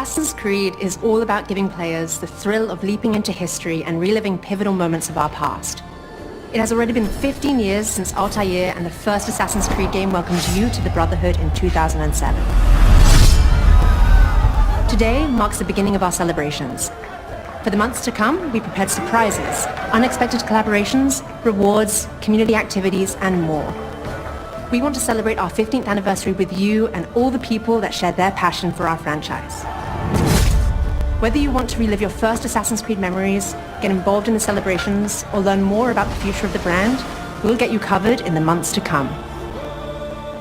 Assassin's Creed is all about giving players the thrill of leaping into history and reliving pivotal moments of our past. It has already been 15 years since Altair and the first Assassin's Creed game welcomed you to the Brotherhood in 2007. Today marks the beginning of our celebrations. For the months to come, we prepared surprises, unexpected collaborations, rewards, community activities, and more. We want to celebrate our 15th anniversary with you and all the people that shared their passion for our franchise. Whether you want to relive your first Assassin's Creed memories, get involved in the celebrations, or learn more about the future of the brand, we'll get you covered in the months to come.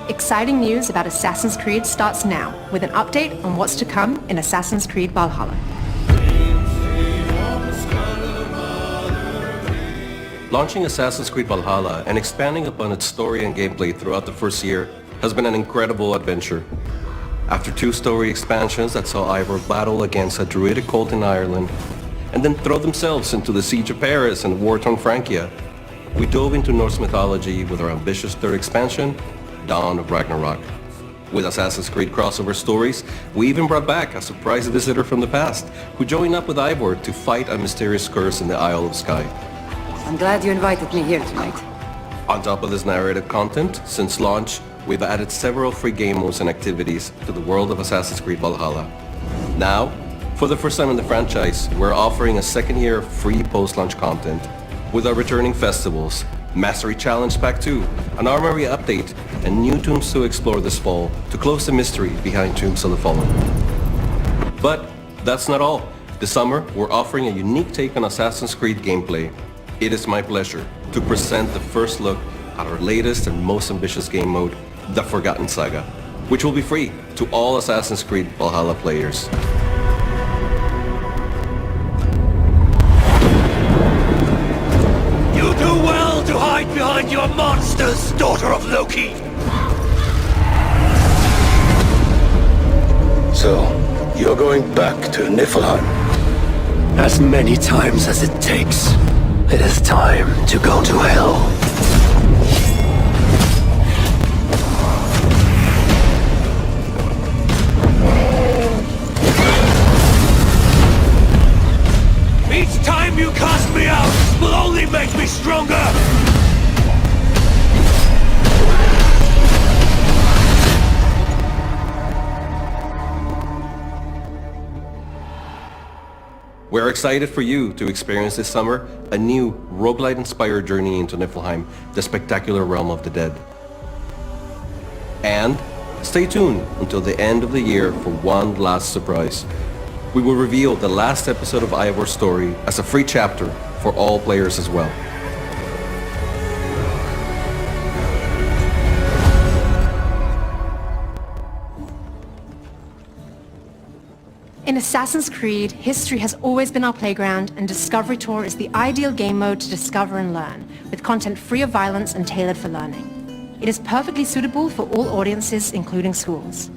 Exciting news about Assassin's Creed starts now, with an update on what's to come in Assassin's Creed Valhalla. Launching Assassin's Creed Valhalla and expanding upon its story and gameplay throughout the first year has been an incredible adventure. After 2 story expansions that saw Ivor battle against a druidic cult in Ireland, and then throw themselves into the Siege of Paris and war-torn Francia, we dove into Norse mythology with our ambitious 3rd expansion, Dawn of Ragnarok. With Assassin's Creed crossover stories, we even brought back a surprise visitor from the past, who joined up with Ivor to fight a mysterious curse in the Isle of Skye. I'm glad you invited me here tonight. On top of this narrative content, since launch, we've added several free game modes and activities to the world of Assassin's Creed Valhalla. Now, for the first time in the franchise, we're offering a 2nd year of free post-launch content with our returning festivals, Mastery Challenge Pack 2, an Armory update, and new tombs to explore this fall to close the mystery behind Tombs of the Fallen. But that's not all. This summer, we're offering a unique take on Assassin's Creed gameplay. It is my pleasure to present the first look at our latest and most ambitious game mode, The Forgotten Saga, which will be free to all Assassin's Creed Valhalla players. You do well to hide behind your monsters, daughter of Loki! So, you're going back to Niflheim? As many times as it takes. It is time to go to hell. Each time you cast me out will only make me stronger! We're excited for you to experience this summer a new roguelite-inspired journey into Niflheim, the spectacular realm of the dead. And stay tuned until the end of the year for one last surprise. We will reveal the last episode of Ivor's story as a free chapter for all players as well. In Assassin's Creed, history has always been our playground, and Discovery Tour is the ideal game mode to discover and learn, with content free of violence and tailored for learning. It is perfectly suitable for all audiences, including schools.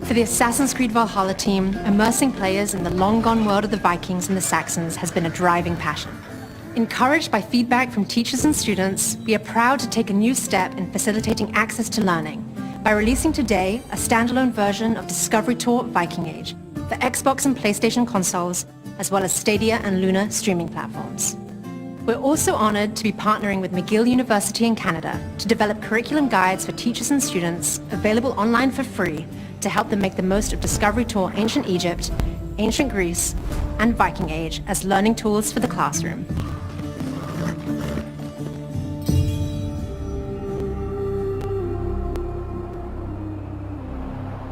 For the Assassin's Creed Valhalla team, immersing players in the long-gone world of the Vikings and the Saxons has been a driving passion. Encouraged by feedback from teachers and students, we are proud to take a new step in facilitating access to learning by releasing today a standalone version of Discovery Tour Viking Age for Xbox and PlayStation consoles, as well as Stadia and Luna streaming platforms. We're also honored to be partnering with McGill University in Canada to develop curriculum guides for teachers and students available online for free to help them make the most of Discovery Tour Ancient Egypt, Ancient Greece, and Viking Age as learning tools for the classroom.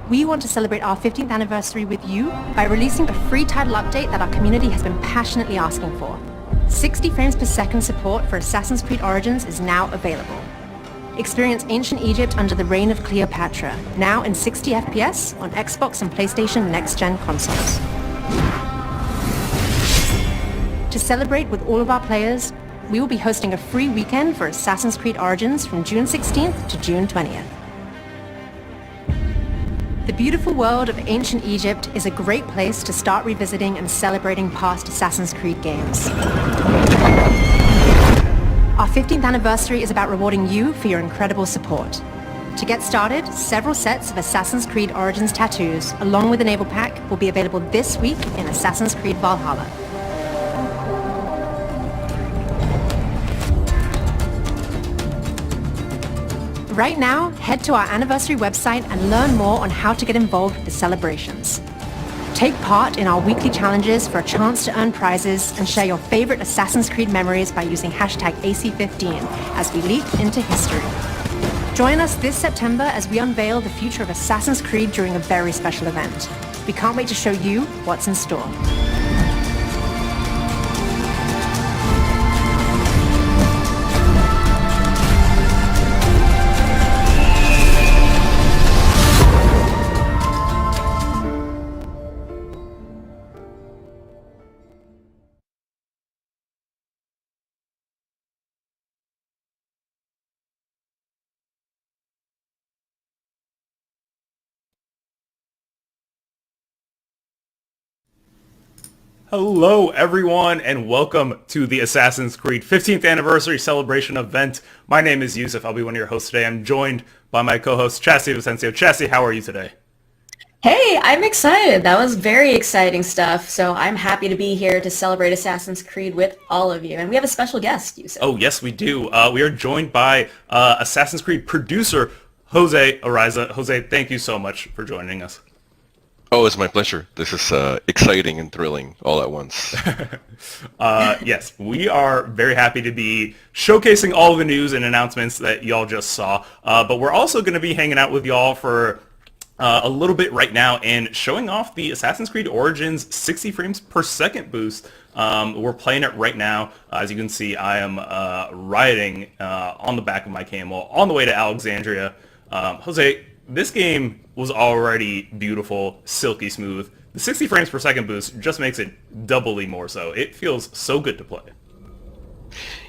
We want to celebrate our 15th anniversary with you by releasing a free title update that our community has been passionately asking for. 60 frames per second support for Assassin's Creed Origins is now available. Experience Ancient Egypt under the reign of Cleopatra, now in 60 FPS on Xbox and PlayStation next-gen consoles. To celebrate with all of our players, we will be hosting a free weekend for Assassin's Creed Origins from June 16th to June 20th. The beautiful world of ancient Egypt is a great place to start revisiting and celebrating past Assassin's Creed games. Our 15th anniversary is about rewarding you for your incredible support. To get started, several sets of Assassin's Creed Origins tattoos, along with a naval pack, will be available this week in Assassin's Creed Valhalla. Right now, head to our anniversary website and learn more on how to get involved with the celebrations. Take part in our weekly challenges for a chance to earn prizes and share your favorite Assassin's Creed memories by using hashtag AC15 as we leap into history. Join us this September as we unveil the future of Assassin's Creed during a very special event. We can't wait to show you what's in store. Hello everyone and welcome to the Assassin's Creed 15th anniversary celebration event. My name is Yusuf. I'll be one of your hosts today. I'm joined by my co-host Chassie Vicencio. Chassie, how are you today? Hey, I'm excited. That was very exciting stuff. So I'm happy to be here to celebrate Assassin's Creed with all of you. And we have a special guest, Yusuf. Oh yes, we do. We are joined by Assassin's Creed producer Jose Ariza. Jose, thank you so much for joining us. Oh, it's my pleasure. This is exciting and thrilling all at once. Yes, we are very happy to be showcasing all of the news and announcements that y'all just saw. But we're also going to be hanging out with y'all for a little bit right now and showing off the Assassin's Creed Origins 60 frames per second boost. We're playing it right now. As you can see, I am riding on the back of my camel on the way to Alexandria. Jose, this game was already beautiful, silky smooth. The 60 frames per second boost just makes it doubly more so. It feels so good to play.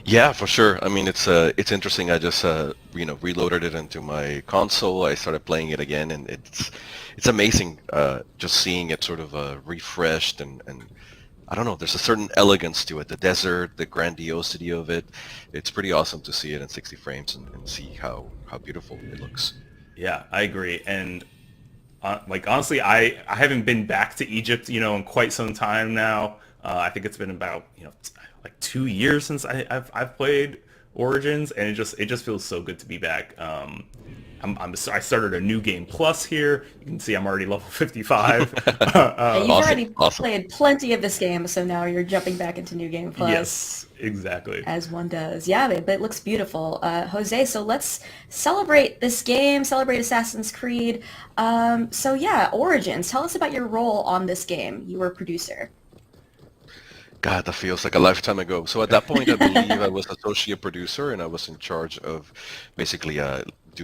Yeah, for sure. I mean, it's interesting. I just reloaded it into my console. I started playing it again, and it's amazing just seeing it sort of refreshed and I don't know. There's a certain elegance to it. The desert, the grandiosity of it. It's pretty awesome to see it in 60 frames and see how beautiful it looks. Yeah, I agree. And honestly, I haven't been back to Egypt, in quite some time now. I think it's been about, like 2 years since I've played Origins, and it just feels so good to be back. I started a new game plus here. You can see I'm already level 55. You've already played plenty of this game, so now you're jumping back into New Game Plus. Yes, exactly. As one does. Yeah, but it looks beautiful. Jose, so let's celebrate this game, celebrate Assassin's Creed. So yeah, Origins. Tell us about your role on this game. You were a producer. God, that feels like a lifetime ago. So at that point, I believe I was associate producer, and I was in charge of basically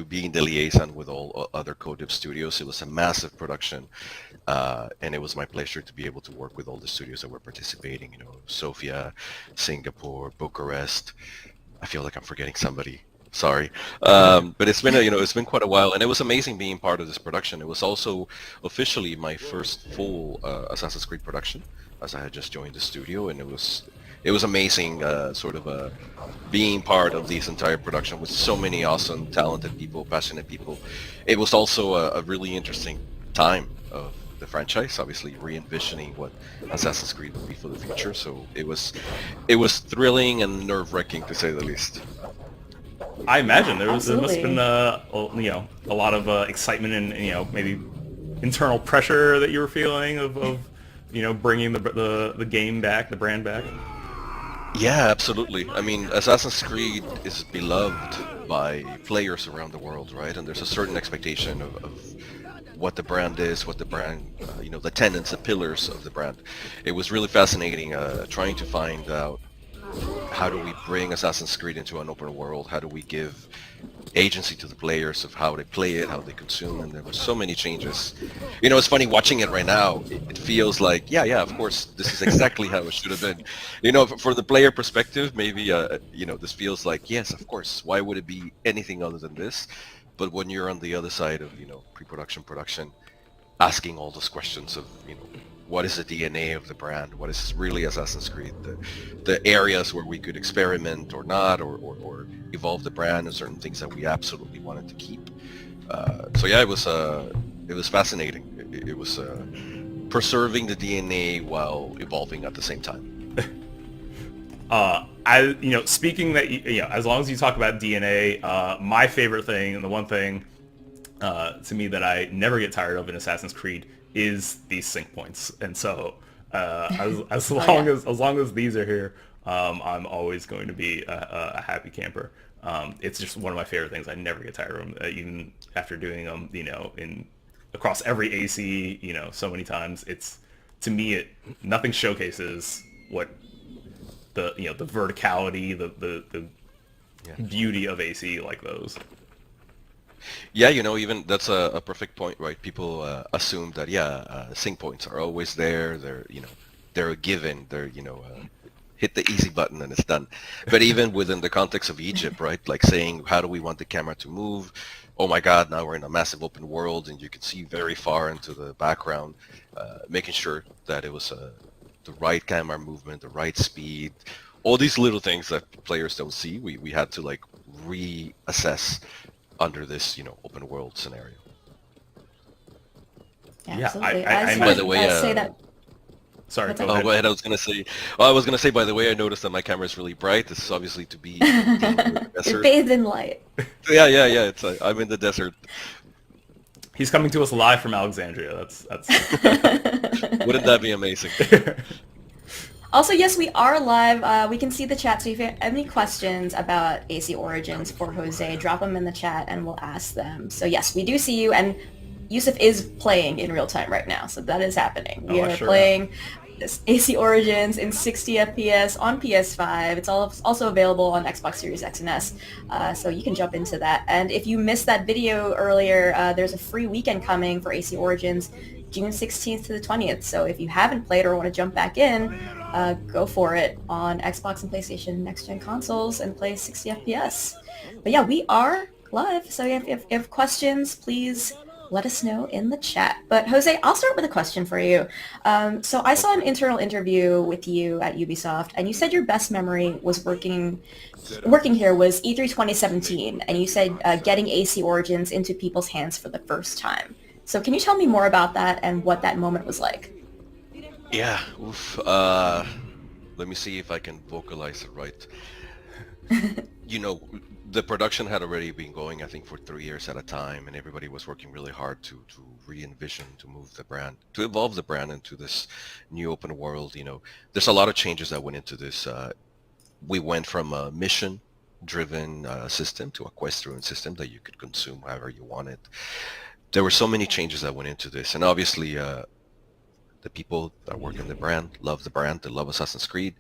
being the liaison with all other co-dev studios. It was a massive production, and it was my pleasure to be able to work with all the studios that were participating. Sofia, Singapore, Bucharest. I feel like I'm forgetting somebody. Sorry, but it's been it's been quite a while, and it was amazing being part of this production. It was also officially my first full Assassin's Creed production, as I had just joined the studio, and it was amazing being part of this entire production with so many awesome, talented people, passionate people. It was also a really interesting time of the franchise, obviously re-envisioning what Assassin's Creed would be for the future. So it was thrilling and nerve-wracking, to say the least. I imagine there must have been a lot of excitement and maybe internal pressure that you were feeling of bringing the game back, the brand back. Yeah, absolutely. I mean, Assassin's Creed is beloved by players around the world, right? And there's a certain expectation of what the brand is, what the brand, the tenets, the pillars of the brand. It was really fascinating trying to find out how do we bring Assassin's Creed into an open world? How do we give agency to the players of how they play it, how they consume, and there were so many changes. It's funny watching it right now. It feels like, yeah, of course, this is exactly how it should have been. For the player perspective, maybe, this feels like, yes, of course, why would it be anything other than this? But when you're on the other side of, pre-production, production, asking all those questions of, what is the DNA of the brand? What is really Assassin's Creed? The areas where we could experiment or not, or evolve the brand, and certain things that we absolutely wanted to keep. So yeah, it was fascinating. It was preserving the DNA while evolving at the same time. Speaking that, as long as you talk about DNA, my favorite thing and the one thing to me that I never get tired of in Assassin's Creed is these sync points. And so as long as these are here, I'm always going to be a happy camper. It's just one of my favorite things. I never get tired of them, even after doing them, across every AC, so many times. It's, to me, nothing showcases what the verticality, the beauty of AC like those. Yeah, even that's a perfect point, right? People assume that sync points are always there. They're a given. They're hit the easy button and it's done. But even within the context of Egypt, right? Like saying, how do we want the camera to move? Oh my God, now we're in a massive open world and you can see very far into the background. Making sure that it was the right camera movement, the right speed, all these little things that players don't see. We had to like reassess under this, open world scenario. Absolutely. By the way, say that. Sorry. Go ahead. I was gonna say. By the way, I noticed that my camera is really bright. This is obviously to be in the desert. You're bathed in light. Yeah. It's I'm in the desert. He's coming to us live from Alexandria. That's. Wouldn't that be amazing? Also, yes, we are live. We can see the chat, so if you have any questions about AC Origins for Jose, drop them in the chat and we'll ask them. So yes, we do see you, and Yusuf is playing in real time right now, so that is happening. We are playing this AC Origins in 60 FPS on PS5. It's also available on Xbox Series X and S, so you can jump into that. And if you missed that video earlier, there's a free weekend coming for AC Origins, June 16th to the 20th. So if you haven't played or want to jump back in, go for it on Xbox and PlayStation next-gen consoles and play 60 FPS. But yeah, we are live, so if you have questions, please let us know in the chat. But Jose, I'll start with a question for you. So I saw an internal interview with you at Ubisoft, and you said your best memory was working here was E3 2017, and you said getting AC Origins into people's hands for the first time. So can you tell me more about that and what that moment was like? Yeah. Let me see if I can vocalize it right. The production had already been going, I think, for 3 years at a time, and everybody was working really hard to re-envision, to move the brand, to evolve the brand into this new open world. There's a lot of changes that went into this. We went from a mission-driven system to a quest-driven system that you could consume however you wanted. There were so many changes that went into this, and obviously the people that work in the brand, they love Assassin's Creed,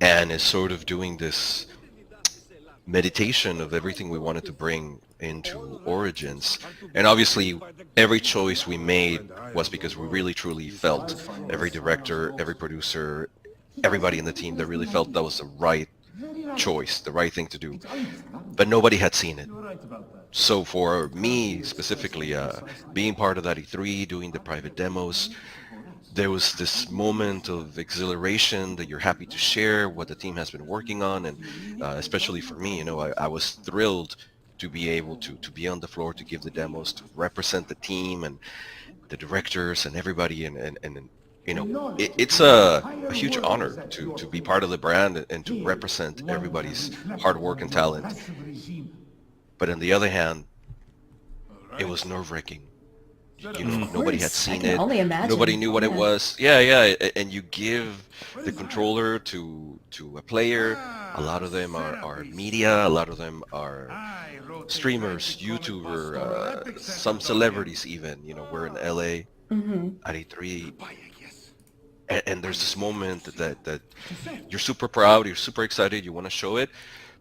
and is sort of doing this meditation of everything we wanted to bring into Origins. And obviously every choice we made was because we really truly felt, every director, every producer, everybody in the team that really felt that was the right choice, the right thing to do, but nobody had seen it. So for me specifically, being part of that E3, doing the private demos, there was this moment of exhilaration that you're happy to share what the team has been working on, and especially for me, I was thrilled to be able to be on the floor, to give the demos, to represent the team and the directors and everybody, and it's a huge honor to be part of the brand and to represent everybody's hard work and talent. But on the other hand, it was nerve-wracking. Nobody had seen it. Nobody knew what it was. Yeah. And you give the controller to a player. A lot of them are media. A lot of them are streamers, YouTubers, some celebrities even. We're in LA at E3. And there's this moment that you're super proud, you're super excited, you want to show it.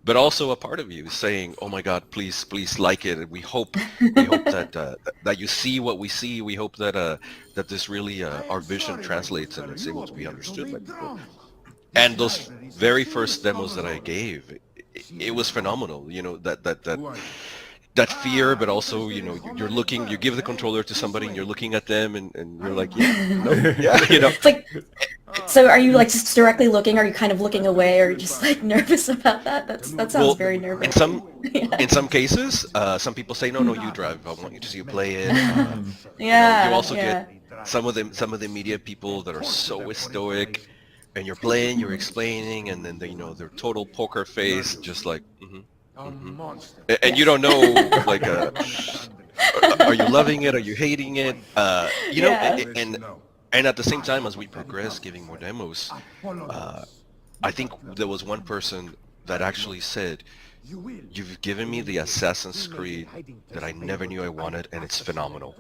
But also a part of you is saying, "Oh my God, please like it." We hope that you see what we see. We hope that this really our vision translates and it's able to be understood by people. And those very first demos that I gave, it was phenomenal. That that fear, but also, you're looking, you give the controller to somebody and you're looking at them and you're like, yeah, no, yeah, It's like, so are you like just directly looking? Are you kind of looking away? Or are you just like nervous about that? That sounds very nerve-wracking. In some cases, some people say, no, you drive. I want you to see you play it. Yeah. You also get some of the media people that are so stoic, and you're playing, you're explaining, and then their total poker face, just like, and you don't know, like, are you loving it? Are you hating it? And at the same time, as we progress, giving more demos, I think there was one person that actually said, "You've given me the Assassin's Creed that I never knew I wanted, and it's phenomenal."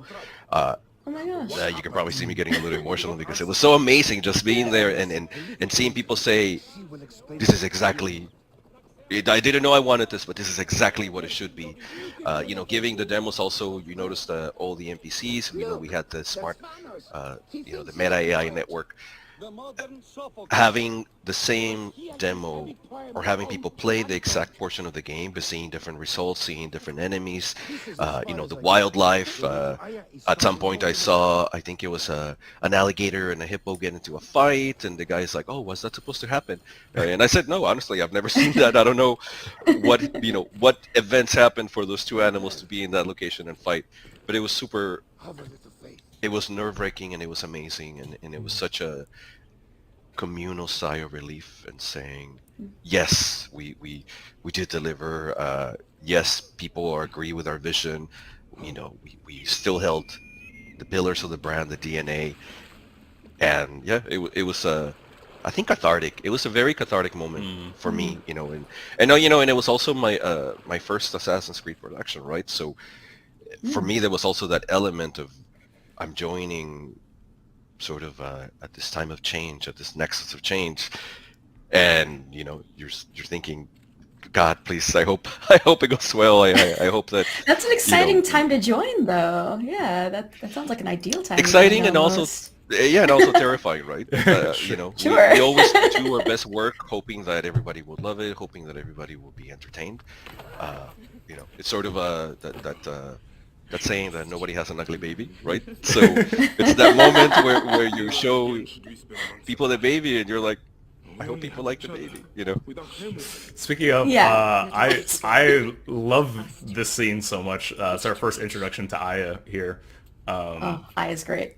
Oh my gosh. You can probably see me getting a little emotional because it was so amazing just being there and seeing people say, "This is exactly. I didn't know I wanted this, but this is exactly what it should be." Giving the demos also, you noticed all the NPCs. We had the smart, the Meta AI network. Having the same demo or having people play the exact portion of the game, but seeing different results, seeing different enemies, the wildlife. At some point I saw, I think it was an alligator and a hippo get into a fight, and the guy's like, "Oh, was that supposed to happen?" And I said, "No, honestly, I've never seen that. I don't know what events happened for those two animals to be in that location and fight." But it was super. It was nerve-wracking and it was amazing, and it was such a communal sigh of relief and saying, yes, we did deliver. Yes, people agree with our vision. We still held the pillars of the brand, the DNA, and yeah, it was I think cathartic. It was a very cathartic moment for me, and it was also my first Assassin's Creed production, right? So for me, there was also that element of I'm joining sort of at this time of change, at this nexus of change, and you're thinking, God, please, I hope it goes well. I hope that That's an exciting time to join, though. Yeah, that sounds like an ideal time. Exciting and also terrifying, right? Sure. We always do our best work, hoping that everybody will love it, hoping that everybody will be entertained. It's sort of that saying that nobody has an ugly baby, right? So it's that moment where you show people the baby and you're like, I hope people like the baby, Speaking of, I love this scene so much. It's our first introduction to Aya here. Aya's great.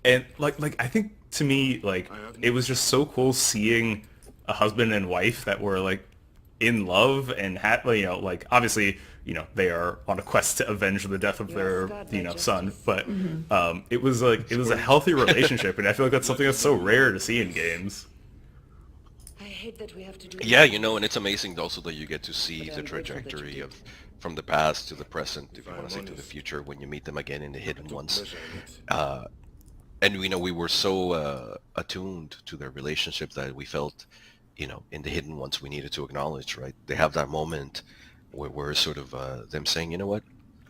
And like I think to me, like, it was just so cool seeing a husband and wife that were like in love and had, like, obviously, they are on a quest to avenge the death of their, son, but it was a healthy relationship, and I feel like that's something that's so rare to see in games. Yeah, and it's amazing also that you get to see the trajectory of from the past to the present, if you want to say to the future, when you meet them again in the Hidden Ones. And we were so attuned to their relationship that we felt, in the Hidden Ones we needed to acknowledge, right? They have that moment where we're sort of them saying, you know what,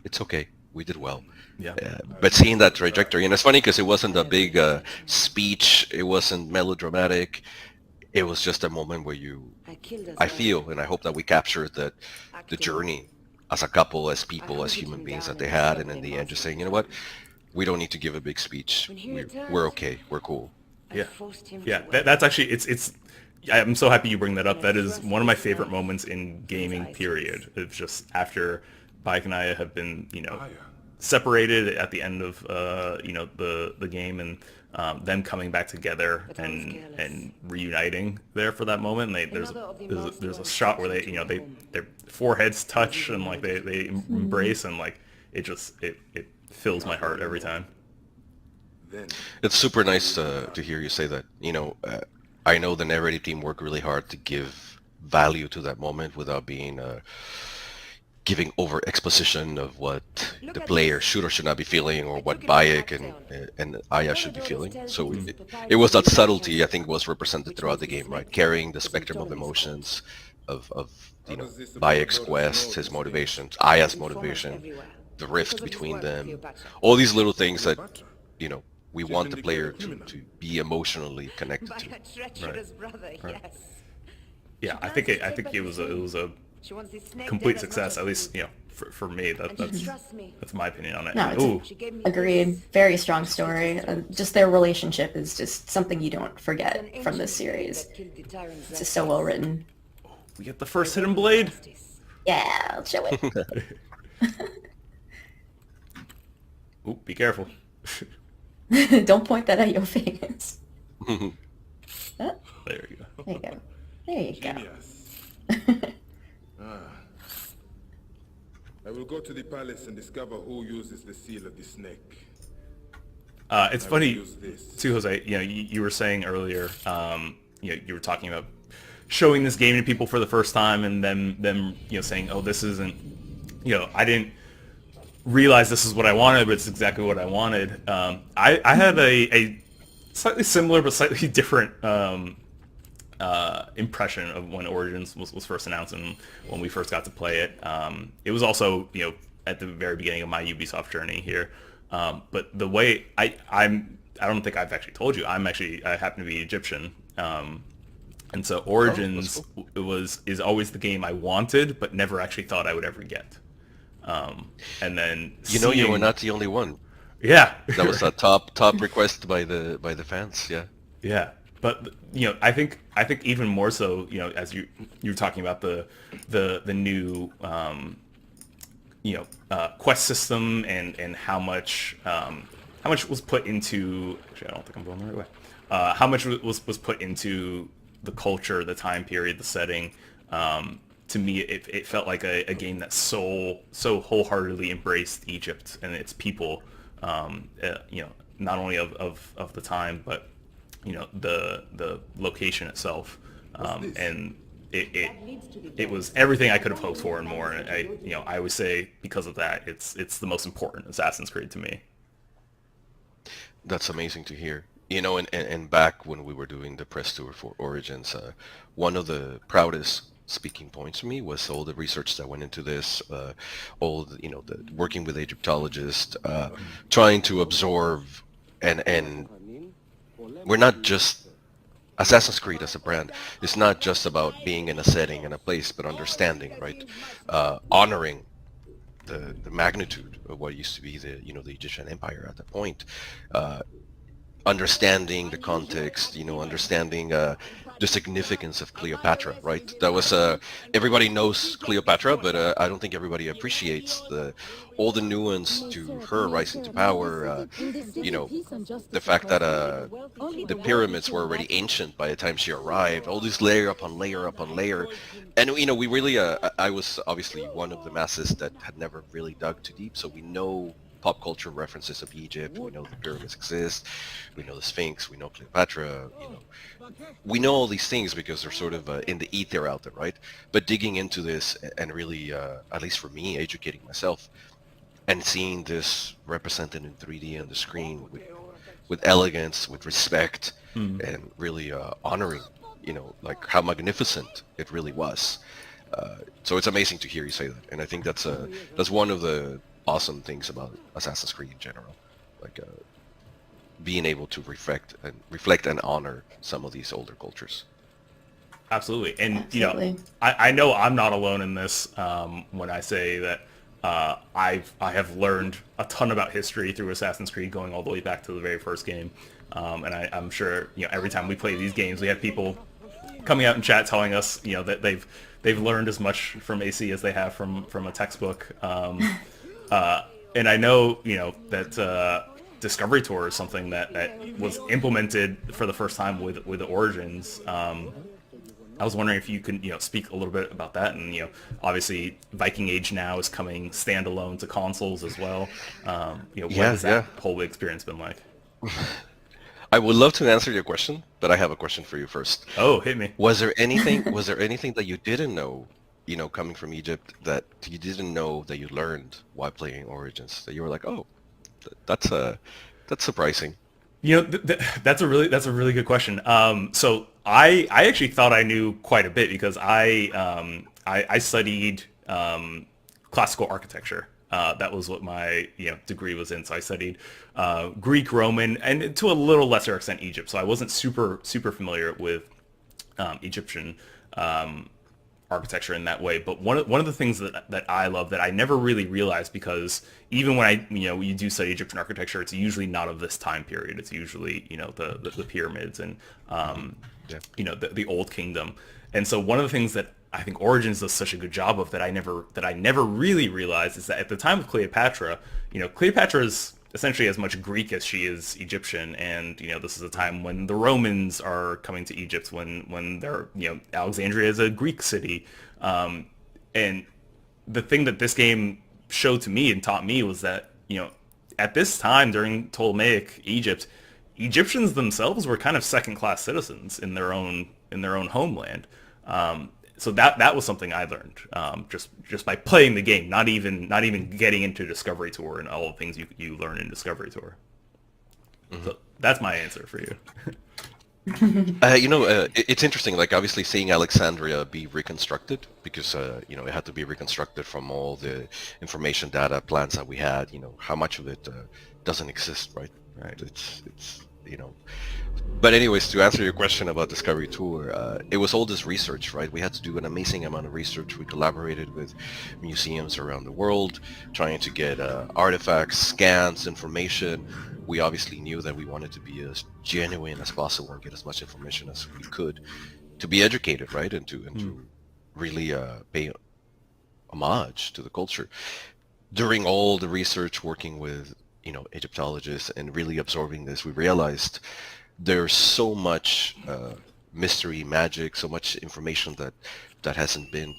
it's okay, we did well. Yeah. But seeing that trajectory, and it's funny because it wasn't a big speech, it wasn't melodramatic, it was just a moment where I feel, and I hope that we captured that the journey as a couple, as people, as human beings that they had, and in the end just saying, you know what, we don't need to give a big speech, we're okay, we're cool. Yeah, that's actually, it's I'm so happy you bring that up. That is one of my favorite moments in gaming, period. It's just after Bayek and Aya have been, separated at the end of, the game, and them coming back together and reuniting there for that moment. And there's a shot where they their foreheads touch and like they embrace, and like it fills my heart every time. It's super nice to hear you say that. I know the narrative team worked really hard to give value to that moment without being giving over exposition of what the player should or should not be feeling, or what Bayek and Aya should be feeling. So it was that subtlety, I think, was represented throughout the game, right? Carrying the spectrum of emotions of Bayek's quest, his motivations, Aya's motivation, the rift between them, all these little things that we want the player to be emotionally connected to. Yeah, I think it was a complete success, at least for me. That's my opinion on it. No, it's agreed. Very strong story. Just their relationship is just something you don't forget from this series. It's just so well written. We get the first hidden blade. Yeah, I'll show it. Ooh, be careful. Don't point that at your face. There you go. There you go. There you go. I will go to the palace and discover who uses the seal of the snake. It's funny too, Jose. You know, you were saying earlier, you know, you were talking about showing this game to people for the first time, and them you know saying, "Oh, this isn't," you know, I didn't realize this is what I wanted, but it's exactly what I wanted. I had a slightly similar but slightly different impression of when Origins was first announced and when we first got to play it. It was also, you know, at the very beginning of my Ubisoft journey here. But the way I don't think I've actually told you, I happen to be Egyptian. And so Origins is always the game I wanted, but never actually thought I would ever get. And then you were not the only one. Yeah, that was a top request by the fans. Yeah. Yeah, but you know, I think even more so, you know, as you're talking about the new you know quest system and how much was put into. Actually, I don't think I'm going the right way. How much was put into the culture, the time period, the setting. To me, it felt like a game that so wholeheartedly embraced Egypt and its people. You know, not only of the time, but you know the location itself, and it was everything I could have hoped for and more. And I would say because of that, it's the most important Assassin's Creed to me. That's amazing to hear. You know, and back when we were doing the press tour for Origins, one of the proudest speaking points for me was all the research that went into this, all the, you know, the working with Egyptologists, trying to absorb, and we're not just Assassin's Creed as a brand. It's not just about being in a setting and a place, but understanding, right? Honoring the magnitude of what used to be the Egyptian Empire at that point. Understanding the context, you know, understanding the significance of Cleopatra, right? That was everybody knows Cleopatra, but I don't think everybody appreciates all the nuance to her rising to power. You know, the fact that the pyramids were already ancient by the time she arrived. All this layer upon layer upon layer, and you know, we really. I was obviously one of the masses that had never really dug too deep, so we know pop culture references of Egypt. We know the pyramids exist. We know the Sphinx. We know Cleopatra. You know, we know all these things because they're sort of in the ether out there, right? But digging into this and really, at least for me, educating myself and seeing this represented in 3D on the screen with elegance, with respect, and really honoring, you know, like how magnificent it really was. So it's amazing to hear you say that, and I think that's one of the awesome things about Assassin's Creed in general, like being able to reflect and honor some of these older cultures. Absolutely, and Absolutely. you know, I know I'm not alone in this when I say that I have learned a ton about history through Assassin's Creed, going all the way back to the very first game, and I'm sure, you know, every time we play these games, we have people coming out in chat telling us, you know, that they've learned as much from AC as they have from a textbook. And I know, you know, that Discovery Tour is something that was implemented for the first time with the Origins. I was wondering if you can, you know, speak a little bit about that. And, you know, obviously Viking Age now is coming standalone to consoles as well. You know, what has that whole experience been like? I would love to answer your question, but I have a question for you first. Oh, hit me. Was there anything that you didn't know, you know, coming from Egypt, that you didn't know that you learned while playing Origins, that you were like, oh, that's surprising? You know, that's a really good question. So I actually thought I knew quite a bit because I studied classical architecture. That was what my degree was in. So I studied Greek, Roman, and to a little lesser extent Egypt. So I wasn't super familiar with Egyptian architecture in that way. But one of the things that I love that I never really realized, because even when you do study Egyptian architecture, it's usually not of this time period. It's usually the pyramids and the Old Kingdom. And so one of the things that I think Origins does such a good job of that I never really realized is that at the time of Cleopatra, Cleopatra is essentially as much Greek as she is Egyptian, and this is a time when the Romans are coming to Egypt, when they're Alexandria is a Greek city, and the thing that this game showed to me and taught me was that at this time during Ptolemaic Egypt, Egyptians themselves were kind of second-class citizens in their own homeland. So that was something I learned just by playing the game, not even getting into Discovery Tour and all the things you learn in Discovery Tour. Mm-hmm. So that's my answer for you. It's interesting. Like obviously seeing Alexandria be reconstructed because it had to be reconstructed from all the information, data, plans that we had. How much of it doesn't exist, right? Right. It's But anyways, to answer your question about Discovery Tour, it was all this research, right? We had to do an amazing amount of research. We collaborated with museums around the world, trying to get artifacts, scans, information. We obviously knew that we wanted to be as genuine as possible and get as much information as we could to be educated, right? And to really pay homage to the culture. During all the research, working with Egyptologists and really absorbing this, we realized there's so much mystery, magic, so much information that hasn't been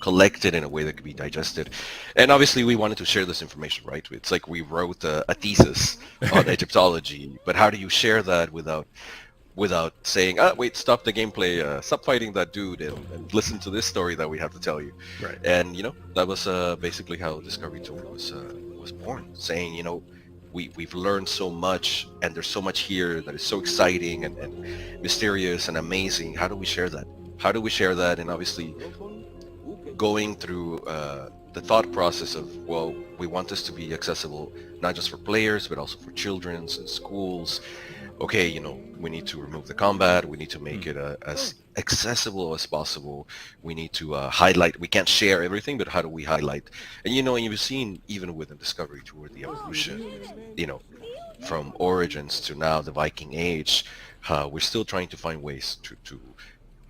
collected in a way that could be digested. And obviously we wanted to share this information, right? It's like we wrote a thesis on Egyptology, but how do you share that without saying, wait, stop the gameplay, stop fighting that dude and listen to this story that we have to tell you. Right. And that was basically how Discovery Tour was born, saying we've learned so much, and there's so much here that is so exciting and mysterious and amazing. How do we share that? And obviously going through the thought process of, well, we want this to be accessible not just for players but also for children and schools. Okay, we need to remove the combat, we need to make it as accessible as possible, we need to highlight, we can't share everything, but how do we highlight? And you've seen even with the Discovery Tour the evolution, from Origins to now the Viking Age. We're still trying to find ways to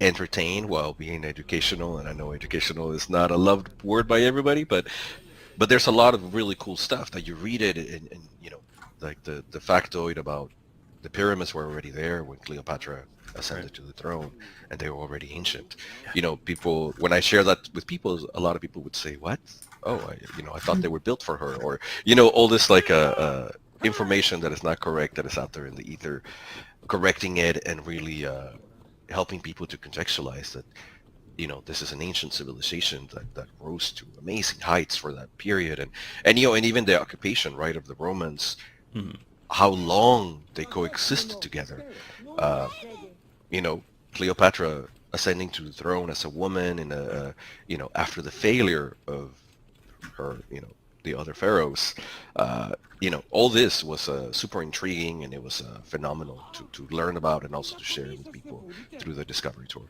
entertain while being educational, and I know educational is not a loved word by everybody, but there's a lot of really cool stuff that you read it and like the factoid about the pyramids were already there when Cleopatra ascended to the throne, and they were already ancient. People, when I share that with people, a lot of people would say, what? Oh, I thought they were built for her, or all this like information that is not correct, that is out there in the ether, correcting it and really helping people to contextualize that this is an ancient civilization that rose to amazing heights for that period, and even the occupation, right, of the Romans. Mm-hmm. How long they coexisted together. Cleopatra ascending to the throne as a woman in after the failure of her, the other pharaohs. All this was super intriguing, and it was phenomenal to learn about and also to share with people through the Discovery Tour.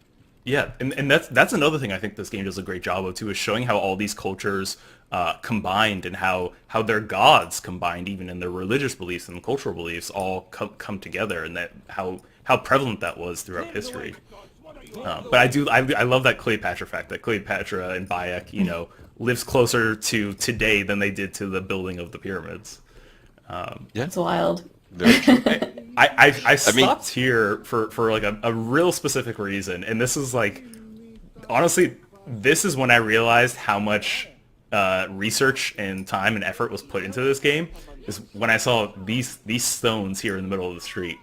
Yeah, and that's another thing I think this game does a great job of too, is showing how all these cultures combined, and how their gods combined, even in their religious beliefs and cultural beliefs, all come together, and that how prevalent that was throughout history. But I love that Cleopatra fact, that Cleopatra and Bayek, lives closer to today than they did to the building of the pyramids. It's wild. Very true. I stopped here for like a real specific reason, and this is like, honestly, this is when I realized how much research and time and effort was put into this game, is when I saw these stones here in the middle of the street.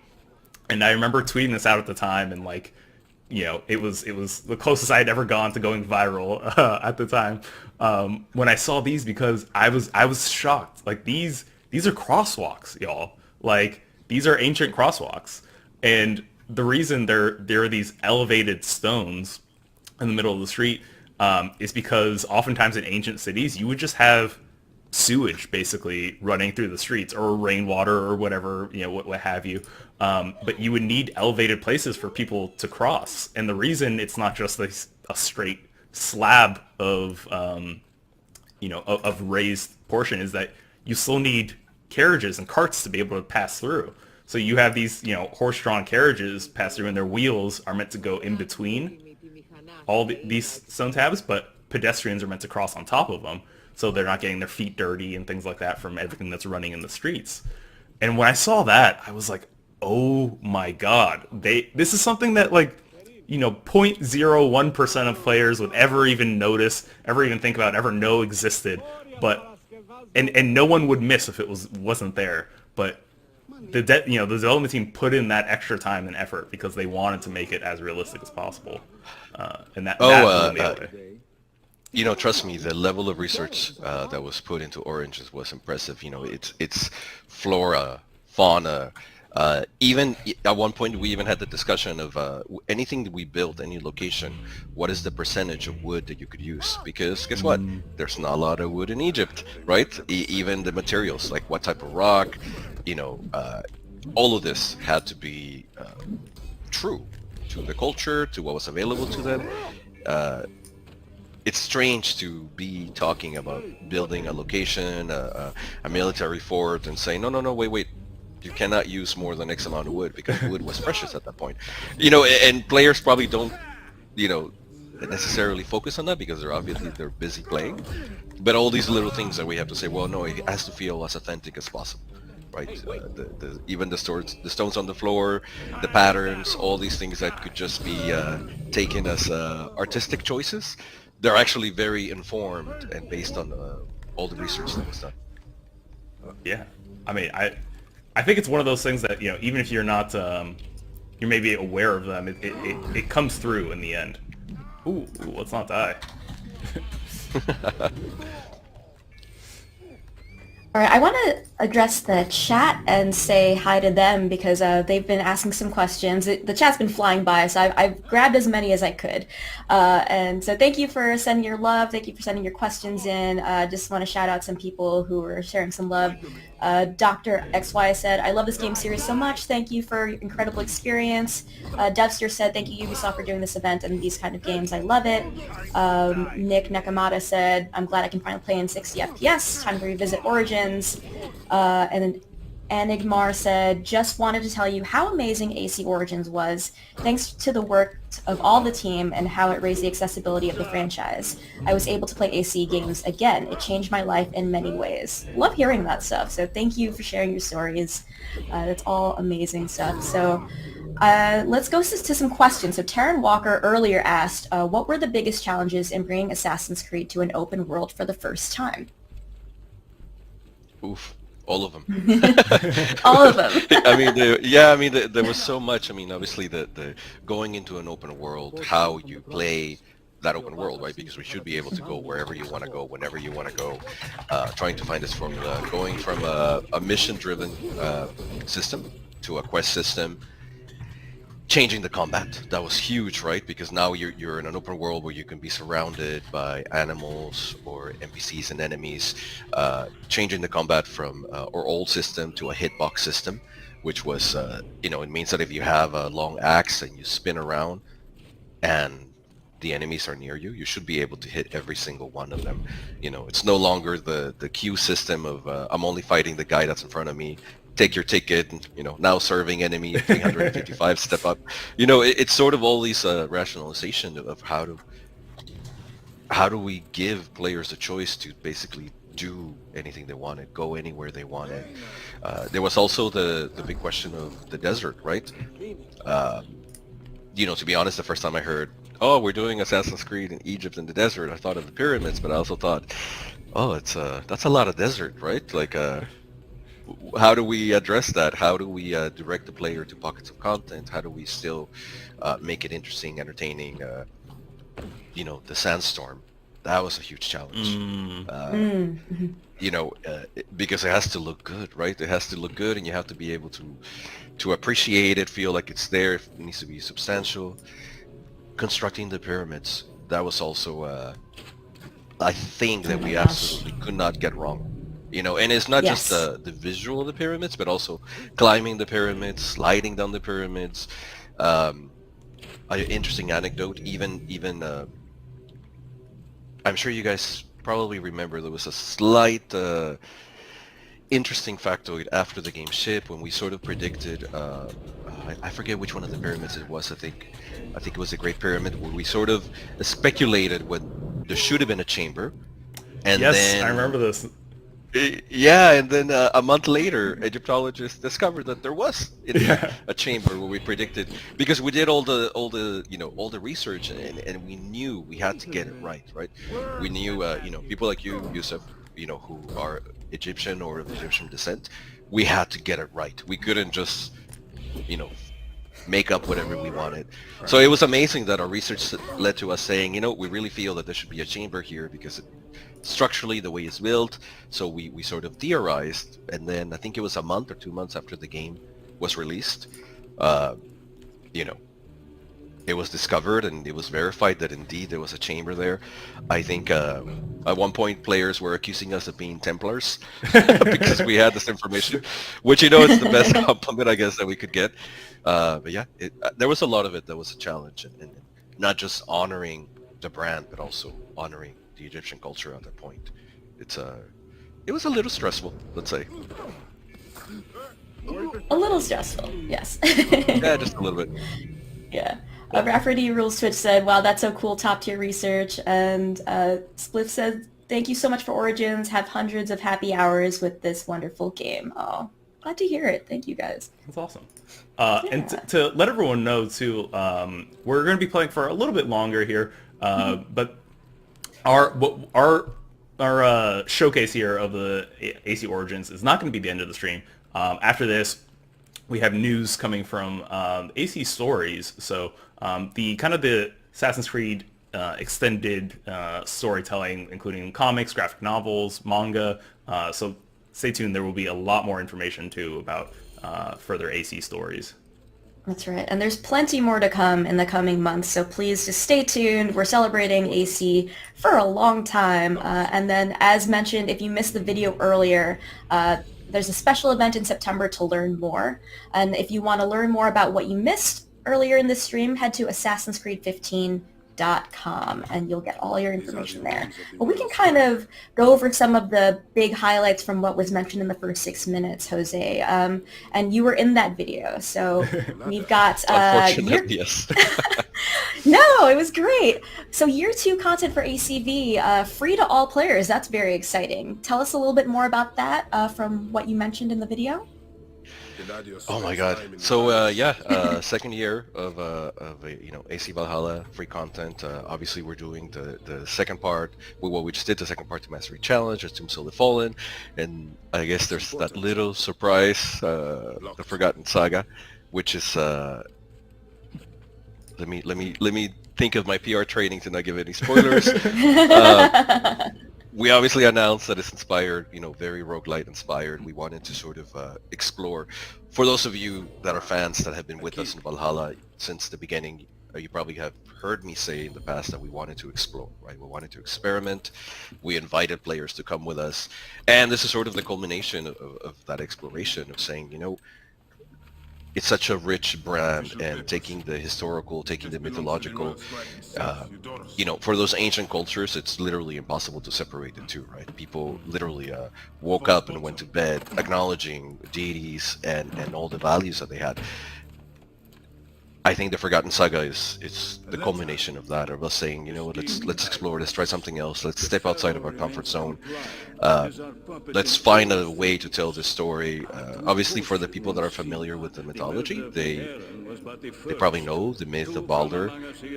And I remember tweeting this out at the time, and like, it was the closest I had ever gone to going viral at the time, when I saw these, because I was shocked. Like, these are crosswalks, y'all. Like, these are ancient crosswalks, and the reason there are these elevated stones in the middle of the street is because oftentimes in ancient cities you would just have sewage basically running through the streets, or rainwater, or whatever, what have you. But you would need elevated places for people to cross, and the reason it's not just a straight slab of of raised portion is that you still need carriages and carts to be able to pass through. So you have these, horse-drawn carriages pass through, and their wheels are meant to go in between these stone tabs, but pedestrians are meant to cross on top of them, so they're not getting their feet dirty and things like that from everything that's running in the streets. And when I saw that, I was like, oh my god, this is something that 0.01% of players would ever even notice, ever even think about, ever know existed, but and no one would miss if it wasn't there. But the development team put in that extra time and effort because they wanted to make it as realistic as possible, and that blew me away. Trust me, the level of research that was put into Oranges was impressive. It's flora, fauna. Even at one point, we even had the discussion of anything that we built, any location, what is the percentage of wood that you could use? Because guess what? There's not a lot of wood in Egypt, right? Even the materials, like what type of rock, all of this had to be true to the culture, to what was available to them. It's strange to be talking about building a location, a military fort, and saying, no, wait. You cannot use more than X amount of wood because wood was precious at that point. And players probably don't, necessarily focus on that because they're busy playing. But all these little things that we have to say, well, no, it has to feel as authentic as possible, right? Even the stones on the floor, the patterns, all these things that could just be taken as artistic choices, they're actually very informed and based on all the research that was done. Yeah, I mean, I think it's one of those things that, even if you're not, you're maybe aware of them, it comes through in the end. Ooh, let's not die. All right, I want to address the chat and say hi to them because they've been asking some questions. The chat's been flying by, so I've grabbed as many as I could. And so thank you for sending your love. Thank you for sending your questions in. Just want to shout out some people who are sharing some love. Dr. XY said, I love this game series so much. Thank you for your incredible experience. Devster said, thank you, Ubisoft, for doing this event and these kind of games. I love it. Nick Nakamata said, I'm glad I can finally play in 60 FPS. Time to revisit Origins. And then Enigmar said, just wanted to tell you how amazing AC Origins was, thanks to the work of all the team and how it raised the accessibility of the franchise. I was able to play AC games again. It changed my life in many ways. Love hearing that stuff, so thank you for sharing your stories. That's all amazing stuff. So let's go to some questions. So Taryn Walker earlier asked, what were the biggest challenges in bringing Assassin's Creed to an open world for the first time? Oof. All of them. All of them. There was so much. I mean, obviously, the going into an open world, how you play that open world, right? Because we should be able to go wherever you want to go, whenever you want to go. Trying to find this formula, going from a mission-driven system to a quest system. Changing the combat, that was huge, right? Because now you're in an open world where you can be surrounded by animals or NPCs and enemies. Changing the combat from our old system to a hitbox system, which was, it means that if you have a long axe and you spin around and the enemies are near you, you should be able to hit every single one of them. It's no longer the queue system of I'm only fighting the guy that's in front of me. Take your ticket, and now serving enemy 355 step up. It's sort of all these rationalization of how do we give players a choice to basically do anything they wanted, go anywhere they wanted. There was also the big question of the desert, right? To be honest, the first time I heard, oh, we're doing Assassin's Creed in Egypt in the desert, I thought of the pyramids, but I also thought, oh, that's a lot of desert, right? Like how do we address that? How do we direct the player to pockets of content? How do we still make it interesting, entertaining? The sandstorm, that was a huge challenge. Because it has to look good, right? It has to look good, and you have to be able to appreciate it, feel like it's there. It needs to be substantial. Constructing the pyramids, that was also I think that we absolutely could not get wrong. And it's not just the visual of the pyramids, but also climbing the pyramids, sliding down the pyramids. An interesting anecdote, even I'm sure you guys probably remember there was a slight interesting factoid after the game shipped when we sort of predicted, I forget which one of the pyramids it was. I think it was the Great Pyramid, where we sort of speculated when there should have been a chamber, and Yes, then I remember this. yeah, and then a month later, Egyptologists discovered that there was Yeah. a chamber where we predicted, because we did all the research, and we knew we had to get it right. We knew people like you, Yusuf, who are Egyptian or of Egyptian descent, we had to get it right. We couldn't just make up whatever we wanted. So it was amazing that our research led to us saying, we really feel that there should be a chamber here because structurally the way it's built. So we sort of theorized, and then I think it was a month or 2 months after the game was released, it was discovered and it was verified that indeed there was a chamber there. I think at one point players were accusing us of being Templars because we had this information, which it's the best compliment I guess that we could get. But yeah, there was a lot of it that was a challenge, and not just honoring the brand, but also honoring the Egyptian culture at that point. It was a little stressful, let's say. A little stressful, yes. Yeah, just a little bit. Yeah. Rafferty Rules Twitch said, wow, that's so cool, top tier research. And Spliff said, thank you so much for Origins. Have hundreds of happy hours with this wonderful game. Oh, glad to hear it. Thank you guys. That's awesome. And to let everyone know too, we're going to be playing for a little bit longer here, but our showcase here of the AC Origins is not going to be the end of the stream. After this, we have news coming from AC Stories. So the Assassin's Creed extended storytelling, including comics, graphic novels, manga. So stay tuned. There will be a lot more information too about further AC stories. That's right. And there's plenty more to come in the coming months, so please just stay tuned. We're celebrating AC for a long time. And then, as mentioned, if you missed the video earlier, there's a special event in September to learn more. And if you want to learn more about what you missed earlier in the stream, head to assassinscreed15.com and you'll get all your information there. But we can kind of go over some of the big highlights from what was mentioned in the first 6 minutes, Jose. And you were in that video, so we've got... Unfortunately, yes. No, it was great. So year 2 content for ACV, free to all players. That's very exciting. Tell us a little bit more about that from what you mentioned in the video. Oh my god. So second year of AC Valhalla free content. Obviously we're doing the second part. We just did the second part to Mastery Challenge, just Tombstone the Fallen, and I guess there's that little surprise, the Forgotten Saga, which is let me think of my PR training to not give any spoilers. We obviously announced that it's inspired, very roguelite inspired. We wanted to sort of explore. For those of you that are fans that have been with us in Valhalla since the beginning, you probably have heard me say in the past that we wanted to explore, right? We wanted to experiment. We invited players to come with us. And this is sort of the culmination of that exploration of saying, it's such a rich brand, and taking the historical, taking the mythological, for those ancient cultures, it's literally impossible to separate the two, right? People literally woke up and went to bed acknowledging deities and all the values that they had. I think the Forgotten Saga is the culmination of that, of us saying, let's explore, let's try something else, let's step outside of our comfort zone, let's find a way to tell this story. Obviously, for the people that are familiar with the mythology, they probably know the myth of Baldur.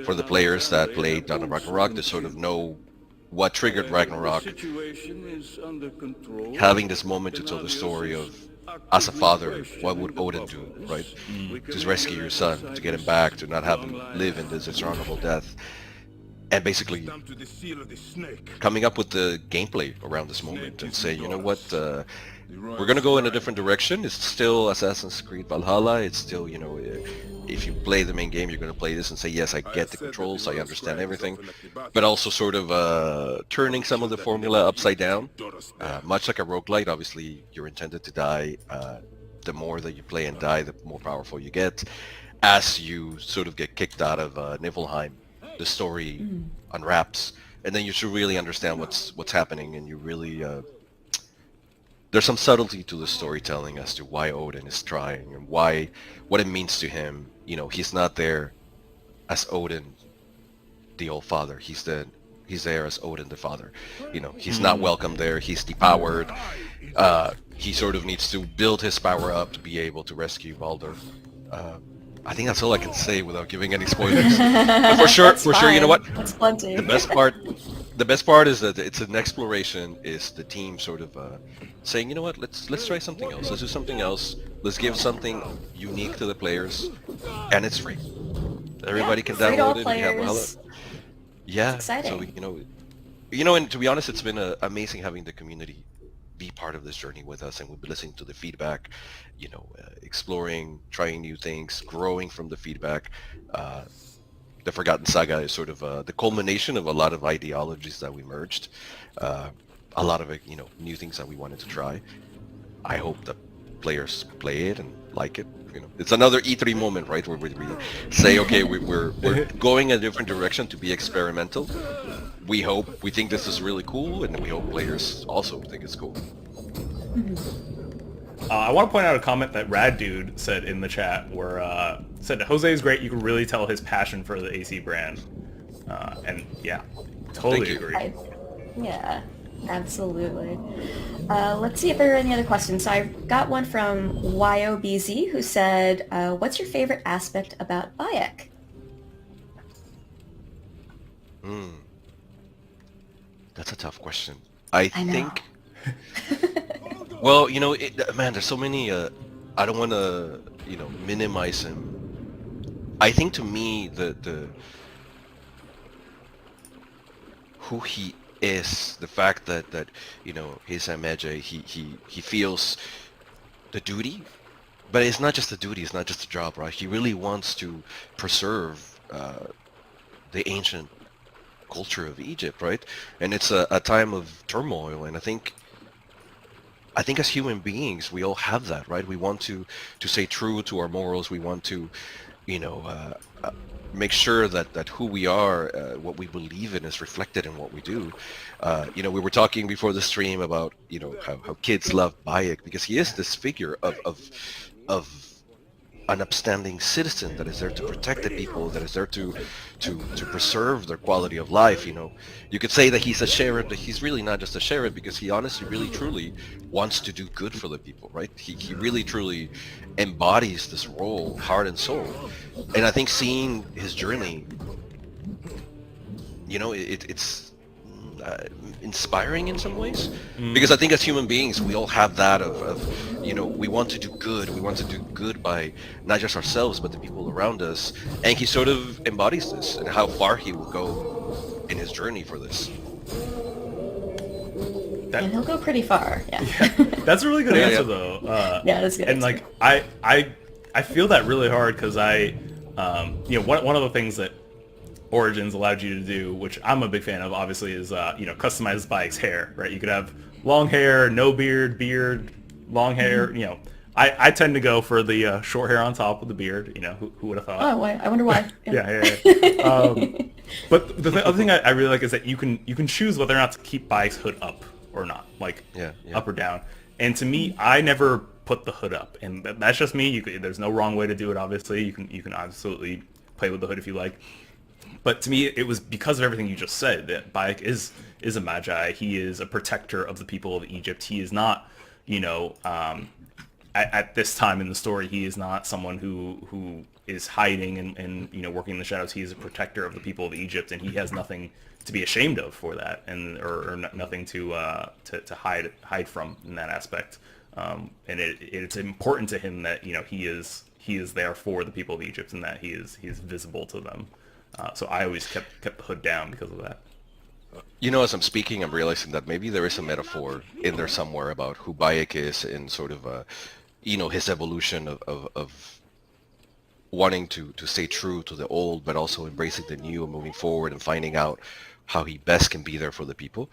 For the players that played Dawn of Ragnarok, they sort of know what triggered Ragnarok, having this moment to tell the story of, as a father, what would Odin do, right? To rescue your son, to get him back, to not have him live in this dishonorable death. And basically coming up with the gameplay around this moment and say, you know what, we're going to go in a different direction. It's still Assassin's Creed Valhalla. It's still, if you play the main game, you're going to play this and say, yes, I get the controls, I understand everything. But also sort of turning some of the formula upside down. Much like a roguelite, obviously, you're intended to die. The more that you play and die, the more powerful you get. As you sort of get kicked out of Niflheim, the story unwraps, and then you should really understand what's happening, and you really there's some subtlety to the storytelling as to why Odin is trying and what it means to him. You know, he's not there as Odin, the old father. He's there as Odin, the father. You know, he's not welcome there. He's depowered. He sort of needs to build his power up to be able to rescue Baldur. I think that's all I can say without giving any spoilers. But for sure, you know what? That's plenty. The best part is that it's an exploration. Is the team sort of saying, you know what? Let's try something else. Let's do something else. Let's give something unique to the players, and it's free. Everybody can free to all download it. We have players. yeah. It's exciting. So you know, and to be honest, it's been amazing having the community be part of this journey with us, and we've been listening to the feedback. You know, exploring, trying new things, growing from the feedback. The Forgotten Saga is sort of the culmination of a lot of ideologies that we merged. A lot of you know, new things that we wanted to try. I hope that players play it and like it. You know, it's another E3 moment, right, where we say, okay, we're going a different direction to be experimental. We think this is really cool, and we hope players also think it's cool. I want to point out a comment that Rad Dude said in the chat, where said Jose is great. You can really tell his passion for the AC brand, and yeah, totally agree. Yeah, absolutely. Let's see if there are any other questions. So I've got one from YOBZ who said, "What's your favorite aspect about Bayek?" That's a tough question. I know. think. Well, you know, man, there's so many. I don't want to, you know, minimize him. I think to me, the who he is, the fact that you know, he's a Meje, he feels the duty, but it's not just a duty. It's not just a job, right? He really wants to preserve the ancient culture of Egypt, right? And it's a time of turmoil, and I think as human beings, we all have that, right? We want to stay true to our morals. We want to, you know, make sure that who we are, what we believe in, is reflected in what we do. You know, we were talking before the stream about, you know, how kids love Bayek because he is this figure of an upstanding citizen that is there to protect the people, that is there to preserve their quality of life. You know, you could say that he's a sheriff, but he's really not just a sheriff, because he honestly, really, truly wants to do good for the people, right? He really, truly embodies this role, heart and soul. And I think seeing his journey, you know, it's inspiring in some ways, because I think as human beings we all have that of you know, we want to do good. We want to do good by not just ourselves but the people around us, and he sort of embodies this, and how far he will go in his journey for this. And he'll go pretty far. Yeah. That's a really good answer though. Yeah, that's a good. And answer. like I feel that really hard, because you know, one of the things that Origins allowed you to do, which I'm a big fan of, obviously, is you know, customize Bayek's hair, right? You could have long hair, no beard, long hair. You know, I tend to go for the short hair on top of the beard. You know, who would have thought? Oh, I wonder why. Yeah. But the other thing I really like is that you can choose whether or not to keep Bayek's hood up or not, like up or down. And to me, I never put the hood up, and that's just me. There's no wrong way to do it. Obviously, you can absolutely play with the hood if you like. But to me, it was because of everything you just said that Bayek is a Magi. He is a protector of the people of Egypt. He is not, you know, at this time in the story, he is not someone who is hiding and you know, working in the shadows. He is a protector of the people of Egypt, and he has nothing to be ashamed of for that, and or nothing to hide from in that aspect. And it's important to him that, you know, he is there for the people of Egypt, and that he is visible to them. So I always kept the hood down because of that. You know, as I'm speaking, I'm realizing that maybe there is a metaphor in there somewhere about who Bayek is, and sort of, you know, his evolution of wanting to stay true to the old, but also embracing the new and moving forward and finding out how he best can be there for the people.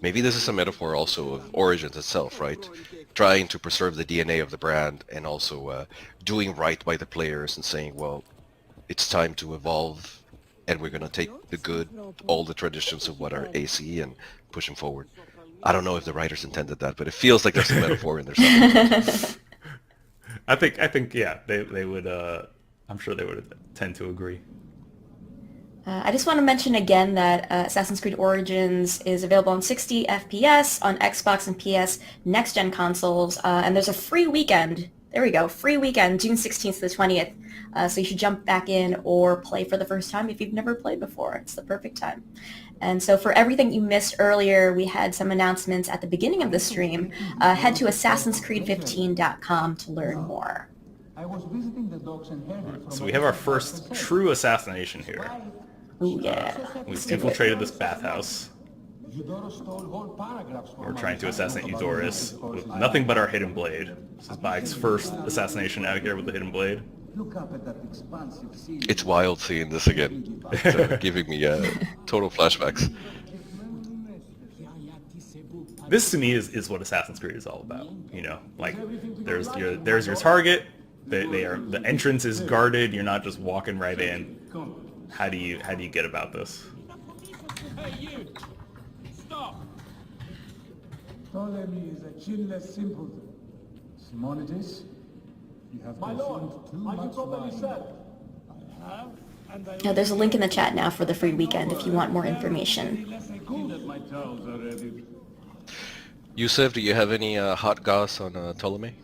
Maybe this is a metaphor also of Origins itself, right? Trying to preserve the DNA of the brand, and also doing right by the players and saying, well, it's time to evolve and we're going to take the good, all the traditions of what are AC and push them forward. I don't know if the writers intended that, but it feels like there's a metaphor in there somewhere. I think, yeah, they would. I'm sure they would tend to agree. I just want to mention again that Assassin's Creed Origins is available on 60 FPS on Xbox and PS next-gen consoles, and there's a free weekend. There we go, free weekend, June 16th to the 20th. So you should jump back in or play for the first time if you've never played before. It's the perfect time. And so for everything you missed earlier, we had some announcements at the beginning of the stream. Head to AssassinsCreed15.com to learn more. So we have our first true assassination here. Ooh, yeah. We've infiltrated this bathhouse. We're trying to assassinate Eudoris with nothing but our hidden blade. This is Bayek's first assassination out here with the hidden blade. It's wild seeing this again. It's, giving me total flashbacks. This to me is what Assassin's Creed is all about. You know, like there's your target. The entrance is guarded. You're not just walking right in. How do you get about this? Hey you! Stop! Ptolemy is a chinless simpleton. Simonides, you have consumed too much wine. I have, and I... Now, there's a link in the chat now for the free weekend if you want more information. Yusuf, do you have any hot goss on Ptolemy?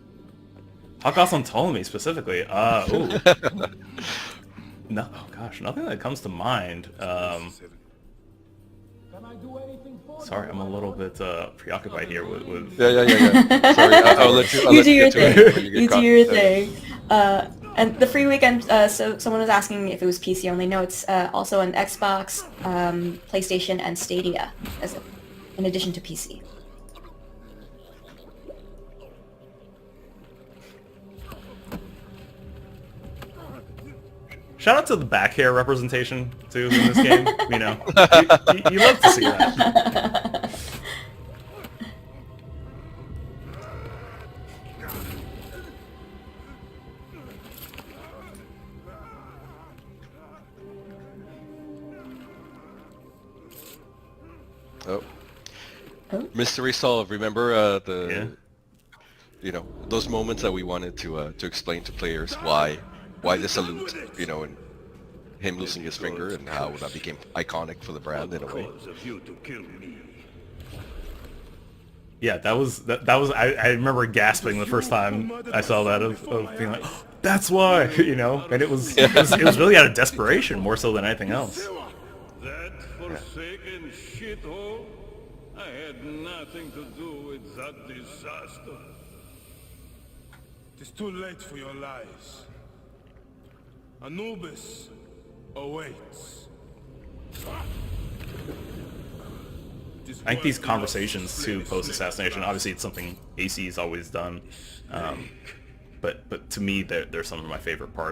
Hot goss on Ptolemy specifically. Ooh. No, oh gosh, nothing that comes to mind. Sorry, I'm a little bit preoccupied here with... Yeah. Sorry, I'll let you. You do your thing. You do your thing. And the free weekend. So someone was asking if it was PC only. No, it's also on Xbox, PlayStation, and Stadia, in addition to PC. Shout out to the back hair representation, too, in this game. You know, you love to see that. Oh. Mystery solved. Remember you know, those moments that we wanted to explain to players why the salute, you know, and him losing his finger and how that became iconic for the brand in a way. Yeah, that was I remember gasping the first time I saw that of being like, oh, that's why, you know, and it was really out of desperation more so than anything else. That forsaken shithole? I had nothing to do with that disaster. It is too late for your lies. Anubis awaits. I think these conversations too post-assassination, obviously it's something AC's always done, but to me they're some of my favorite parts.